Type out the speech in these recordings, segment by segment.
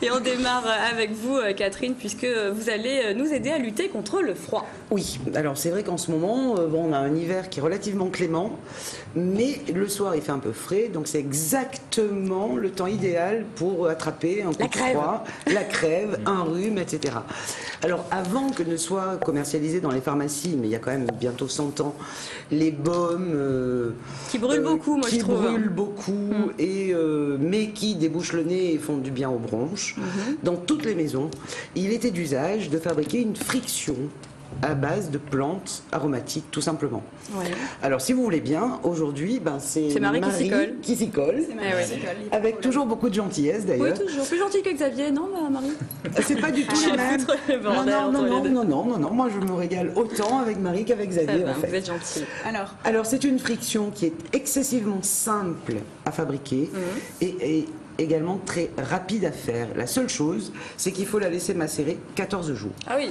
Et on démarre avec vous, Catherine, puisque vous allez nous aider à lutter contre le froid. Oui, alors c'est vrai qu'en ce moment, on a un hiver qui est relativement clément, mais le soir il fait un peu frais, donc c'est exactement le temps idéal pour attraper un coup de froid, la crève, un rhume, etc. Alors avant que ne soient commercialisés dans les pharmacies, mais il y a quand même bientôt 100 ans, les baumes... qui brûlent beaucoup, moi je trouve. Qui brûlent beaucoup, mais qui débouchent le nez et font du bien aux bronches. Dans toutes les maisons, il était d'usage de fabriquer une friction à base de plantes aromatiques, tout simplement. Ouais. Alors, si vous voulez bien, aujourd'hui, c'est Marie qui s'y colle. Avec toujours beaucoup de gentillesse, d'ailleurs. Oui, toujours. Plus gentil que Xavier, non, Marie? C'est pas du tout les mêmes. Non, moi je me régale autant avec Marie qu'avec Xavier, en fait. Vous êtes gentil. Alors, c'est une friction qui est excessivement simple à fabriquer et également très rapide à faire. La seule chose, c'est qu'il faut la laisser macérer 14 jours. Ah oui.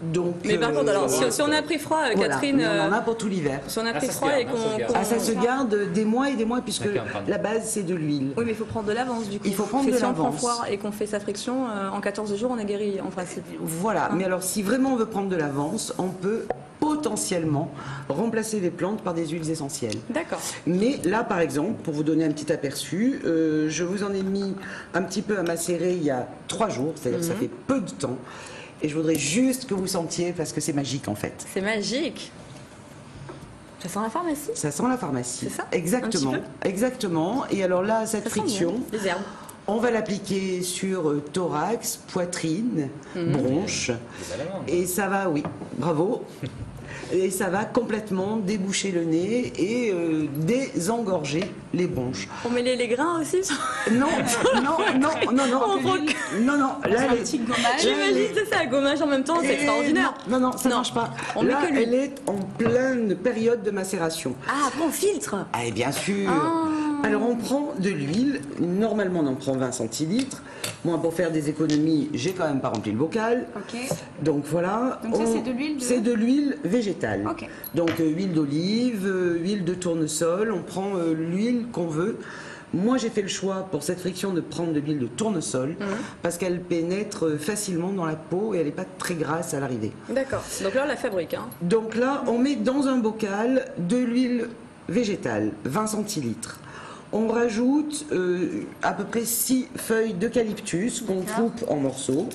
Donc, mais par contre, alors, si on a pris froid, Catherine... Voilà, on en a pour tout l'hiver. Si on a pris froid et qu'on... ça se garde des mois et des mois, puisque la base, c'est de l'huile. Oui, mais il faut prendre de l'avance, du coup. Il faut prendre de l'avance. Si on prend froid et qu'on fait sa friction, en 14 jours, on est guéri, en principe. Voilà, mais alors, si vraiment on veut prendre de l'avance, on peut potentiellement remplacer les plantes par des huiles essentielles. D'accord. Mais là, par exemple, pour vous donner un petit aperçu, je vous en ai mis un petit peu à macérer il y a 3 jours, c'est-à-dire que ça fait peu de temps. Et je voudrais juste que vous sentiez, parce que c'est magique en fait. C'est magique. Ça sent la pharmacie? Ça sent la pharmacie. C'est ça? Exactement. Exactement. Et alors là, cette friction, les herbes. On va l'appliquer sur thorax, poitrine, bronche. Et ça va, oui, bravo. Et ça va complètement déboucher le nez et désengorger les bronches. On met les grains aussi? Non. Non. Là, un petit gommage. J'imagine que c'est un gommage en même temps, c'est extraordinaire. Non, ça ne marche pas. Là, elle est en pleine période de macération. Ah, après on filtre? Ah, bien sûr. Alors on prend de l'huile, normalement on en prend 20 centilitres. Moi pour faire des économies, j'ai quand même pas rempli le bocal. Donc voilà. Donc ça c'est de l'huile C'est de l'huile végétale. Donc huile d'olive, huile de tournesol, on prend l'huile qu'on veut. Moi j'ai fait le choix pour cette friction de prendre de l'huile de tournesol parce qu'elle pénètre facilement dans la peau et elle n'est pas très grasse à l'arrivée. D'accord, donc là on la fabrique. Donc là on met dans un bocal de l'huile végétale, 20 centilitres. On rajoute à peu près 6 feuilles d'eucalyptus qu'on coupe en morceaux.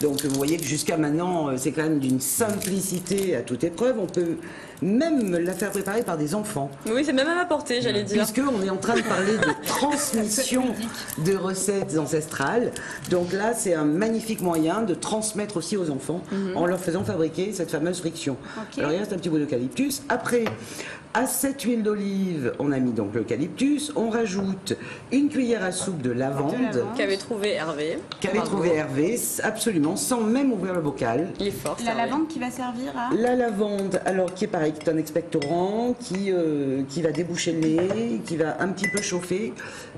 Donc vous voyez que jusqu'à maintenant, c'est quand même d'une simplicité à toute épreuve. On peut même la faire préparer par des enfants. Oui, c'est même à ma portée, j'allais dire. Puisqu'on est en train de parler de transmission de recettes ancestrales. Donc là, c'est un magnifique moyen de transmettre aussi aux enfants en leur faisant fabriquer cette fameuse friction. Alors il reste un petit bout d'eucalyptus. Après, à cette huile d'olive, on a mis donc l'eucalyptus. On rajoute une cuillère à soupe de lavande. Qu'avait trouvé Hervé. Absolument, sans même ouvrir le bocal. Il est fort. La lavande qui va servir à... La lavande, alors qui est pareil, qui est un expectorant, qui va déboucher le nez, qui va un petit peu chauffer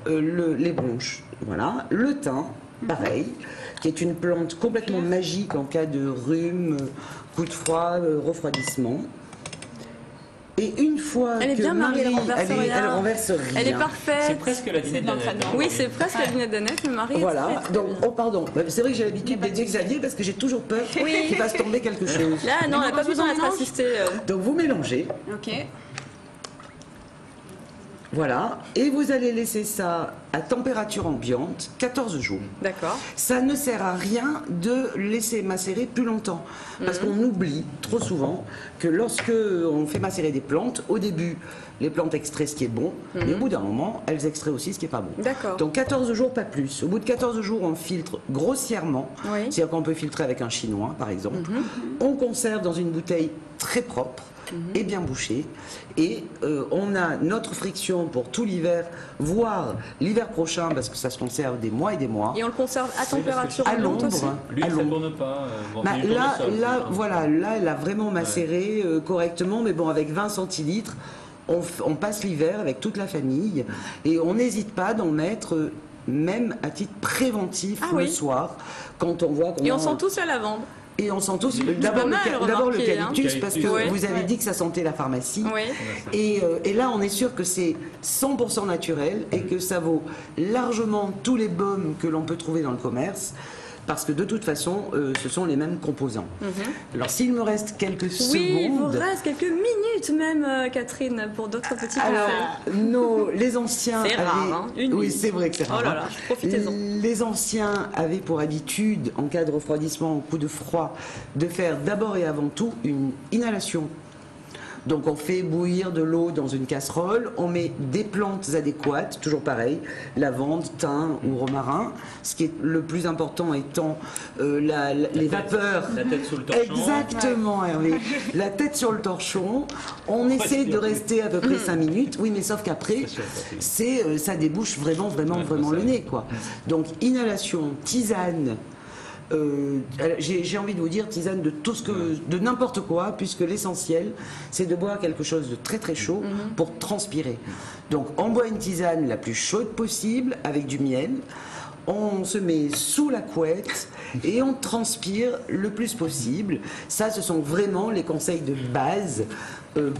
les bronches. Voilà. Le thym, pareil, qui est une plante complètement magique en cas de rhume, coup de froid, refroidissement. Et une fois que Marie, elle renverse rien. Elle est parfaite. C'est presque la dinette d'Annette. Oui, c'est presque la dinette d'Annette, mais Marie. Voilà. Donc, pardon. C'est vrai que j'ai l'habitude d'aider Xavier parce que j'ai toujours peur qu'il fasse tomber quelque chose. Là, non, on n'a pas besoin d'être assisté. Donc, vous mélangez. Voilà, et vous allez laisser ça à température ambiante 14 jours. D'accord. Ça ne sert à rien de laisser macérer plus longtemps, parce qu'on oublie trop souvent que lorsque on fait macérer des plantes, au début, les plantes extraient ce qui est bon, et au bout d'un moment, elles extraient aussi ce qui n'est pas bon. D'accord. Donc 14 jours, pas plus. Au bout de 14 jours, on filtre grossièrement, c'est-à-dire qu'on peut filtrer avec un chinois, par exemple. On conserve dans une bouteille très propre, et bien bouché, et on a notre friction pour tout l'hiver, voire l'hiver prochain, parce que ça se conserve des mois et des mois. Et on le conserve à température à l'ombre. L'huile, ça tourne pas. Là, elle a vraiment macéré correctement, mais bon, avec 20 centilitres, on passe l'hiver avec toute la famille, et on n'hésite pas d'en mettre même à titre préventif le soir, quand on voit qu'on Et on sent tous la lavande. Et on sent tous pas mal, d'abord remarquez, l'eucalyptus, parce que Ouais. vous avez dit que ça sentait la pharmacie. Oui. Et là, on est sûr que c'est 100% naturel et que ça vaut largement tous les baumes que l'on peut trouver dans le commerce. Parce que de toute façon, ce sont les mêmes composants. Alors, s'il me reste quelques Oui, il vous secondes. reste quelques minutes même, Catherine, pour d'autres petits conseils. Alors, les anciens. C'est rare, avaient- hein, une Oui, minute. c'est vrai que c'est rare. Oh là là, profitez-en. Les anciens avaient pour habitude, en cas de refroidissement, au coup de froid, de faire d'abord et avant tout une inhalation. Donc on fait bouillir de l'eau dans une casserole, on met des plantes adéquates, toujours pareil, lavande, thym ou romarin. Ce qui est le plus important étant les vapeurs. La tête sous le torchon. Exactement, Hervé. La tête sur le torchon. On essaie de rester à peu près 5 minutes. Oui, mais sauf qu'après, ça débouche vraiment le nez, quoi. Donc inhalation, tisane. J'ai envie de vous dire tisane de tout de n'importe quoi, puisque l'essentiel c'est de boire quelque chose de très très chaud pour transpirer. Donc on boit une tisane la plus chaude possible avec du miel. On se met sous la couette et on transpire le plus possible. Ça, ce sont vraiment les conseils de base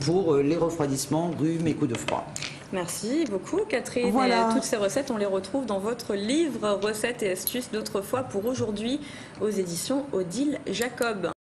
pour les refroidissements, rhumes et coups de froid. Merci beaucoup, Catherine. Voilà. Et toutes ces recettes, on les retrouve dans votre livre Recettes et astuces d'autrefois pour aujourd'hui aux éditions Odile Jacob.